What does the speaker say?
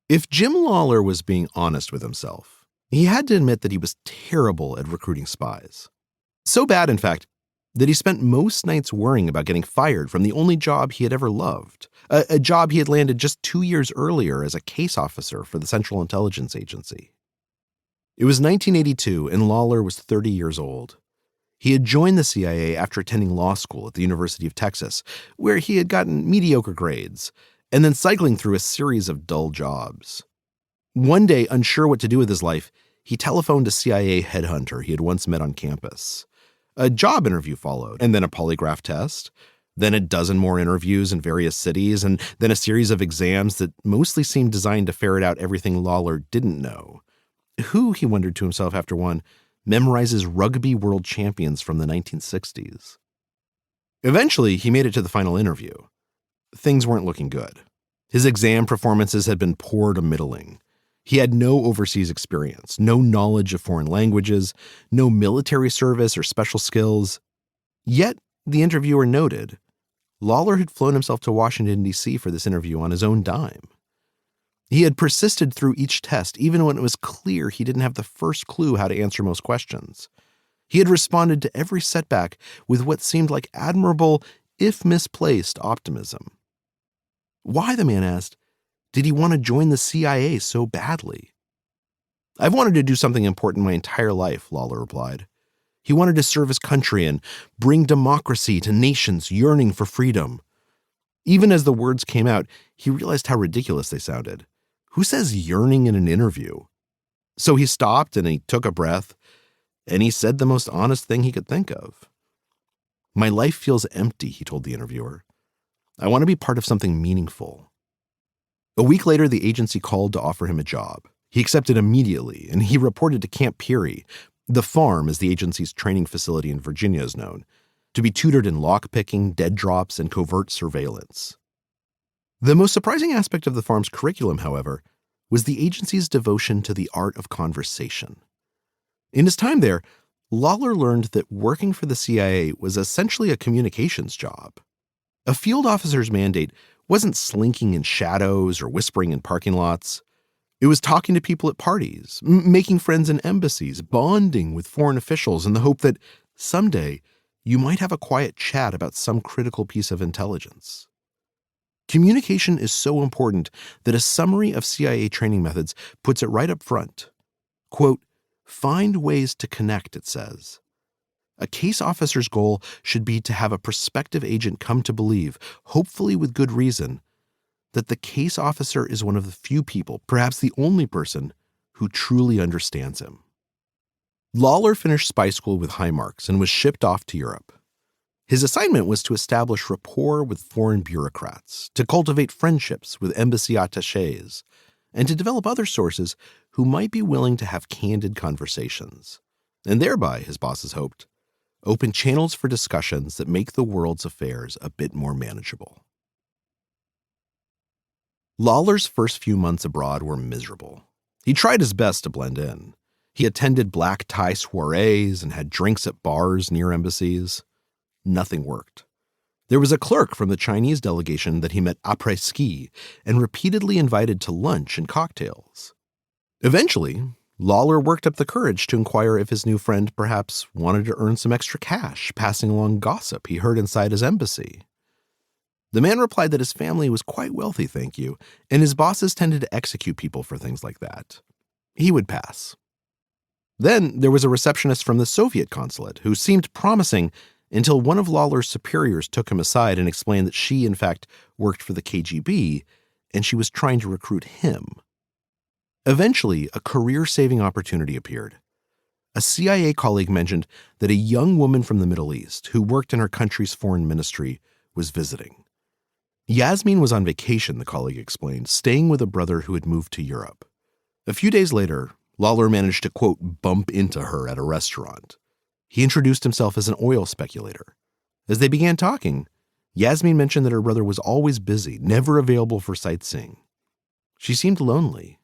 If Jim Lawler was being honest with himself, he had to admit that he was terrible at recruiting spies. So bad, in fact, that he spent most nights worrying about getting fired from the only job he had ever loved, a job he had landed just 2 years earlier as a case officer for the Central Intelligence Agency. It was 1982, and Lawler was 30 years old. He had joined the CIA after attending law school at the University of Texas, where he had gotten mediocre grades, and then cycling through a series of dull jobs. One day, unsure what to do with his life, he telephoned a CIA headhunter he had once met on campus. A job interview followed, and then a polygraph test, then a dozen more interviews in various cities, and then a series of exams that mostly seemed designed to ferret out everything Lawler didn't know. Who, he wondered to himself after one, memorizes rugby world champions from the 1960s? Eventually, he made it to the final interview. Things weren't looking good. His exam performances had been poor to middling. He had no overseas experience, no knowledge of foreign languages, no military service or special skills. Yet, the interviewer noted, Lawler had flown himself to Washington, D.C. for this interview on his own dime. He had persisted through each test, even when it was clear he didn't have the first clue how to answer most questions. He had responded to every setback with what seemed like admirable, if misplaced, optimism. Why, the man asked, did he want to join the CIA so badly? I've wanted to do something important my entire life, Lawler replied. He wanted to serve his country and bring democracy to nations yearning for freedom. Even as the words came out, he realized how ridiculous they sounded. Who says yearning in an interview? So he stopped and he took a breath, and he said the most honest thing he could think of. My life feels empty, he told the interviewer. I want to be part of something meaningful. A week later, the agency called to offer him a job. He accepted immediately, and he reported to Camp Peary, the farm as the agency's training facility in Virginia is known, to be tutored in lockpicking, dead drops, and covert surveillance. The most surprising aspect of the farm's curriculum, however, was the agency's devotion to the art of conversation. In his time there, Lawler learned that working for the CIA was essentially a communications job. A field officer's mandate wasn't slinking in shadows or whispering in parking lots. It was talking to people at parties, making friends in embassies, bonding with foreign officials in the hope that someday you might have a quiet chat about some critical piece of intelligence. Communication is so important that a summary of CIA training methods puts it right up front. Quote, find ways to connect, it says. A case officer's goal should be to have a prospective agent come to believe, hopefully with good reason, that the case officer is one of the few people, perhaps the only person, who truly understands him. Lawler finished spy school with high marks and was shipped off to Europe. His assignment was to establish rapport with foreign bureaucrats, to cultivate friendships with embassy attachés, and to develop other sources who might be willing to have candid conversations, and thereby, his bosses hoped, open channels for discussions that make the world's affairs a bit more manageable. Lawler's first few months abroad were miserable. He tried his best to blend in. He attended black tie soirees and had drinks at bars near embassies. Nothing worked. There was a clerk from the Chinese delegation that he met après-ski and repeatedly invited to lunch and cocktails. Eventually, Lawler worked up the courage to inquire if his new friend perhaps wanted to earn some extra cash, passing along gossip he heard inside his embassy. The man replied that his family was quite wealthy, thank you, and his bosses tended to execute people for things like that. He would pass. Then there was a receptionist from the Soviet consulate who seemed promising until one of Lawler's superiors took him aside and explained that she, in fact, worked for the KGB, and she was trying to recruit him. Eventually, a career-saving opportunity appeared. A CIA colleague mentioned that a young woman from the Middle East who worked in her country's foreign ministry was visiting. Yasmin was on vacation, the colleague explained, staying with a brother who had moved to Europe. A few days later, Lawler managed to, quote, bump into her at a restaurant. He introduced himself as an oil speculator. As they began talking, Yasmin mentioned that her brother was always busy, never available for sightseeing. She seemed lonely.